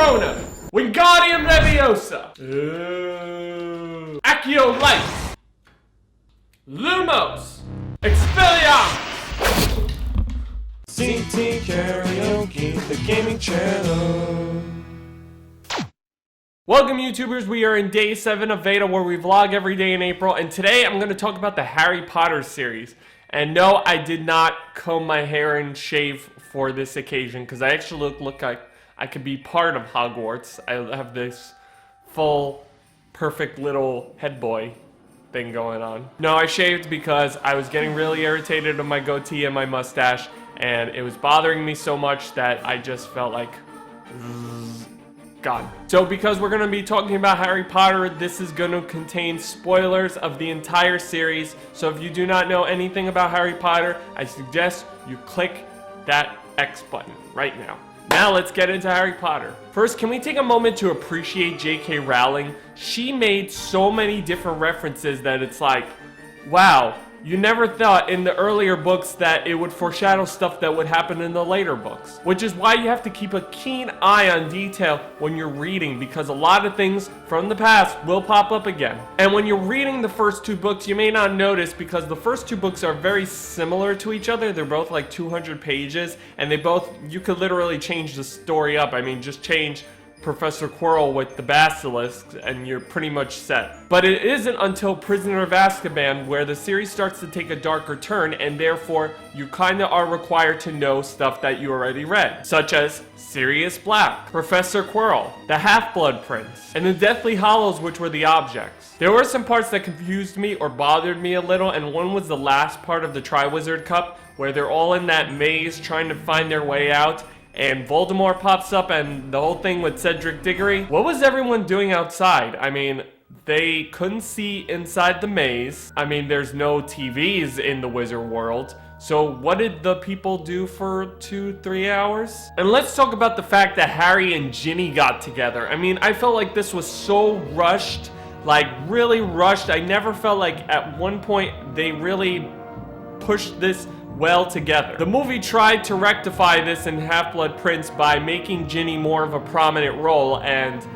Corona, Wingardium Leviosa, Accio Light, Lumos, Expelliarmus. CTKaraoke, the gaming channel. Welcome YouTubers, we are in day 7 of Veda where we vlog every day in April, and today I'm going to talk about the Harry Potter series. And no, I did not comb my hair and shave for this occasion because I actually look like I could be part of Hogwarts. I have this full, perfect little head boy thing going on. No, I shaved because I was getting really irritated with my goatee and my mustache, and it was bothering me so much that I just felt like gone. So because we're going to be talking about Harry Potter, this is going to contain spoilers of the entire series. So if you do not know anything about Harry Potter, I suggest you click that X button right now. Now let's get into Harry Potter. First, can we take a moment to appreciate J.K. Rowling? She made so many different references that it's like, wow, you never thought in the earlier books that it would foreshadow stuff that would happen in the later books. Which is why you have to keep a keen eye on detail when you're reading, because a lot of things from the past will pop up again. And when you're reading the first 2 books, you may not notice because the first 2 books are very similar to each other. They're both like 200 pages, and you could literally change the story up. I mean, just change Professor Quirrell with the basilisk and you're pretty much set. But it isn't until Prisoner of Azkaban where the series starts to take a darker turn, and therefore you kinda are required to know stuff that you already read, such as Sirius Black, Professor Quirrell, the Half-Blood Prince, and the Deathly Hallows, which were the objects. There were some parts that confused me or bothered me a little, and one was the last part of the Triwizard Cup where they're all in that maze trying to find their way out, and Voldemort pops up and the whole thing with Cedric Diggory. What was everyone doing outside? I mean, they couldn't see inside the maze. I mean, there's no TVs in the wizard world. So what did the people do for 2-3 hours? And let's talk about the fact that Harry and Ginny got together. I mean, I felt like this was so rushed, like really rushed. I never felt like at one point they really pushed this well together. The movie tried to rectify this in Half-Blood Prince by making Ginny more of a prominent role, and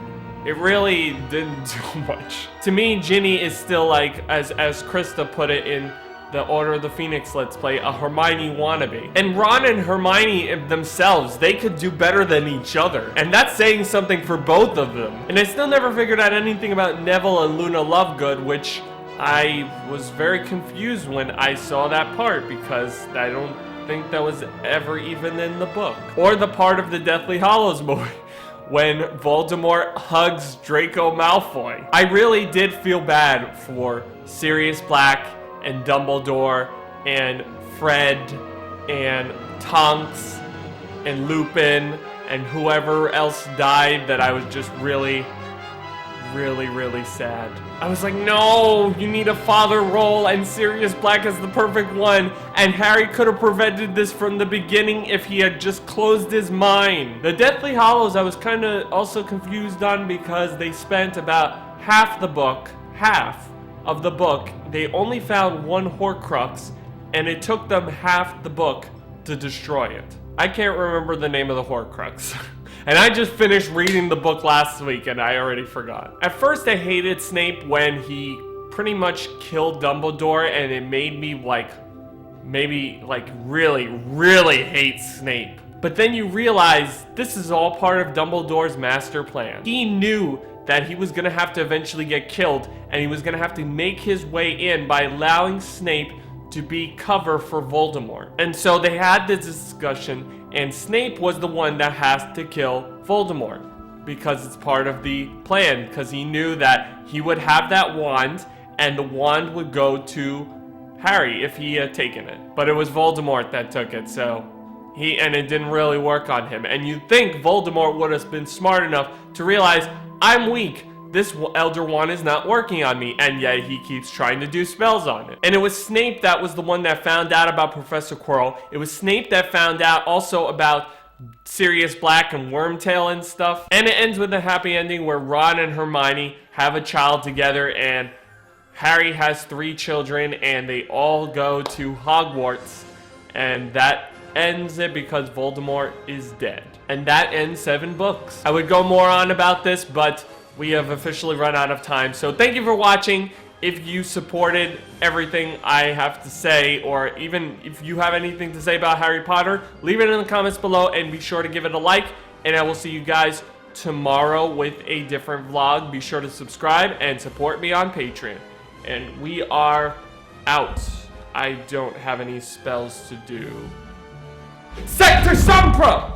it really didn't do much. To me, Ginny is still like, as Krista put it in the Order of the Phoenix Let's Play, a Hermione wannabe. And Ron and Hermione themselves, they could do better than each other. And that's saying something for both of them. And I still never figured out anything about Neville and Luna Lovegood, which I was very confused when I saw that part because I don't think that was ever even in the book. Or the part of the Deathly Hallows movie when Voldemort hugs Draco Malfoy. I really did feel bad for Sirius Black and Dumbledore and Fred and Tonks and Lupin and whoever else died, that I was just really sad. I was like, no, you need a father role, and Sirius Black is the perfect one, and Harry could have prevented this from the beginning if he had just closed his mind. The Deathly Hallows I was kind of also confused on because they spent about half of the book, they only found one Horcrux, and it took them half the book to destroy it. I can't remember the name of the Horcrux. And I just finished reading the book last week and I already forgot. At first I hated Snape when he pretty much killed Dumbledore, and it made me really hate Snape. But then you realize this is all part of Dumbledore's master plan. He knew that he was gonna have to eventually get killed, and he was gonna have to make his way in by allowing Snape to be cover for Voldemort. And so they had this discussion, and Snape was the one that has to kill Voldemort because it's part of the plan, because he knew that he would have that wand and the wand would go to Harry if he had taken it. But it was Voldemort that took it, and it didn't really work on him. And you'd think Voldemort would have been smart enough to realize, I'm weak. This Elder Wand is not working on me, and yet he keeps trying to do spells on it. And it was Snape that was the one that found out about Professor Quirrell. It was Snape that found out also about Sirius Black and Wormtail and stuff. And it ends with a happy ending where Ron and Hermione have a child together, and Harry has 3 children, and they all go to Hogwarts. And that ends it because Voldemort is dead. And that ends 7 books. I would go more on about this, but we have officially run out of time. So thank you for watching. If you supported everything I have to say, or even if you have anything to say about Harry Potter, leave it in the comments below and be sure to give it a like. And I will see you guys tomorrow with a different vlog. Be sure to subscribe and support me on Patreon. And we are out. I don't have any spells to do. Sector Sempra!